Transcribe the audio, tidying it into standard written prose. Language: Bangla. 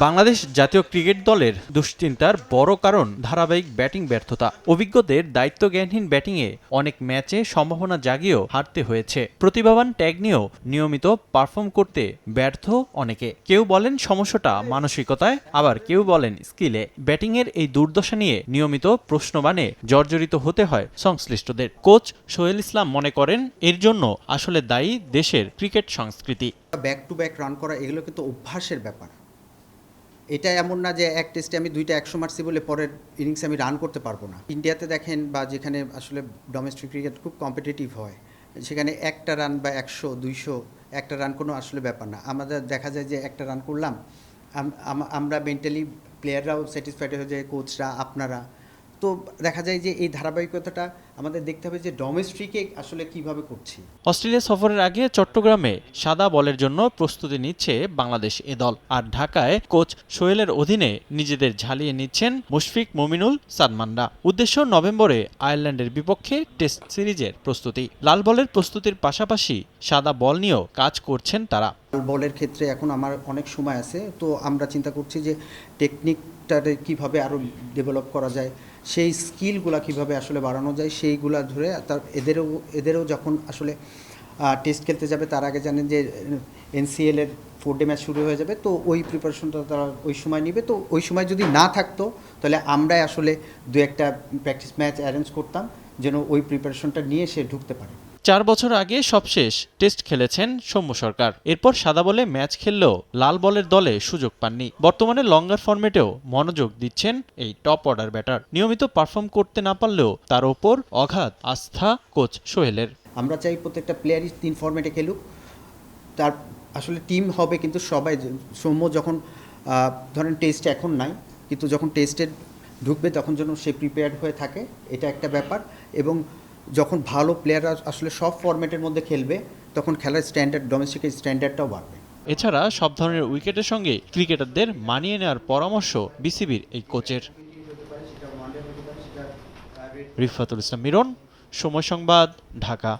বাংলাদেশ জাতীয় ক্রিকেট দলের দুশ্চিন্তার বড় কারণ ধারাবাহিক ব্যাটিং ব্যর্থতা। অভিজ্ঞদের দায়িত্বজ্ঞানহীন ব্যাটিংয়ে অনেক ম্যাচে সম্ভাবনা জাগিয়েও হারতে হয়েছে। প্রতিভাবান ট্যাগ নিয়েও নিয়মিত পারফর্ম করতে ব্যর্থ অনেকে। কেউ বলেন সমস্যাটা মানসিকতায়, আবার কেউ বলেন স্কিলে। ব্যাটিংয়ের এই দুর্দশা নিয়ে নিয়মিত প্রশ্নবাণে জর্জরিত হতে হয় সংশ্লিষ্টদের। কোচ সোহেল ইসলাম মনে করেন, এর জন্য আসলে দায়ী দেশের ক্রিকেট সংস্কৃতি। ব্যাক টু ব্যাক রান করা এগুলো কিন্তু অভ্যাসের ব্যাপার। এটা এমন না যে এক টেস্টে আমি 2টা 100 মারছি বলে পরের ইনিংসে আমি রান করতে পারবো না। ইন্ডিয়াতে দেখেন বা যেখানে আসলে ডোমেস্টিক ক্রিকেট খুব কম্পিটিটিভ হয়, সেখানে একটা রান বা 100 200 একটা রান কোনো আসলে ব্যাপার না। আমাদের দেখা যায় যে একটা রান করলাম, আমরা মেন্টালি প্লেয়াররাও স্যাটিসফাইড হয়ে যায়, কোচরা, আপনারা। তো দেখা যায় যে এই ধারাবাহিকতাটা আমাদের দেখতে হবে যে ডোমেস্টিকে আসলে কিভাবে করছি। অস্ট্রেলিয়া সফরের আগে চট্টগ্রামে সাদা বলের জন্য প্রস্তুতি নিচ্ছে বাংলাদেশ এ দল। আর ঢাকায় কোচ সোহেলের অধীনে নিজেদের ঝালিয়ে নিচ্ছেন মুশফিক, মুমিনুল, সালমানরা। উদ্দেশ্য নভেম্বরে আয়ারল্যান্ডের বিপক্ষে টেস্ট সিরিজের প্রস্তুতি। লাল বলের প্রস্তুতির পাশাপাশি সাদা বল নিয়েও কাজ করছেন তারা। লাল বলের ক্ষেত্রে এখন আমার অনেক সময় আছে, তো আমরা চিন্তা করছি যে টেকনিকটাকে কীভাবে আরও ডেভেলপ করা যায়, সেই স্কিলগুলো কীভাবে আসলে বাড়ানো যায়, সেইগুলা ধরে তার এদেরও যখন আসলে টেস্ট খেলতে যাবে তার আগে জানেন যে এনসিএলের 4 ডে ম্যাচ শুরু হয়ে যাবে, তো ওই প্রিপারেশনটা তারা ওই সময় নেবে। তো ওই সময় যদি না থাকতো তাহলে আমরাই আসলে 2-1টা প্র্যাকটিস ম্যাচ অ্যারেঞ্জ করতাম যেন ওই প্রিপারেশনটা নিয়ে সে ঢুকতে পারে। 4 বছর আগে সবশেষ টেস্ট খেলেছেন সৌম্য সরকার। এরপর সাদা বলে ম্যাচ খেললেও লাল বলের দলে সুযোগ পাননি। বর্তমানে লঙ্গার ফরম্যাটেও মনোযোগ দিচ্ছেন এই টপ অর্ডার ব্যাটার। নিয়মিত পারফর্ম করতে না পারলেও তার ওপর অগাধ আস্থা কোচ সোহেলের। আমরা চাই প্রত্যেকটা প্লেয়ারই 3 ফরম্যাটে খেলুক, তার আসলে টিম হবে, কিন্তু সবাই। সৌম্য যখন ধরেন টেস্টে এখন নাই, কিন্তু যখন টেস্টে ঢুকবে তখন যেন সে প্রিপেয়ার্ড হয়ে থাকে, এটা একটা ব্যাপার। এবং যখন ভালো প্লেয়াররা আসলে সব ফরম্যাটের মধ্যে খেলবে তখন খেলার স্ট্যান্ডার্ড, ডোমেস্টিক স্ট্যান্ডার্ডটাও বাড়বে। এছাড়া সব ধরনের উইকেটের সঙ্গে ক্রিকেটারদের মানিয়ে নেওয়ার পরামর্শ বিসিবির এই কোচের। রিফাতুল ইসলাম মিরন, সময় সংবাদ, ঢাকা।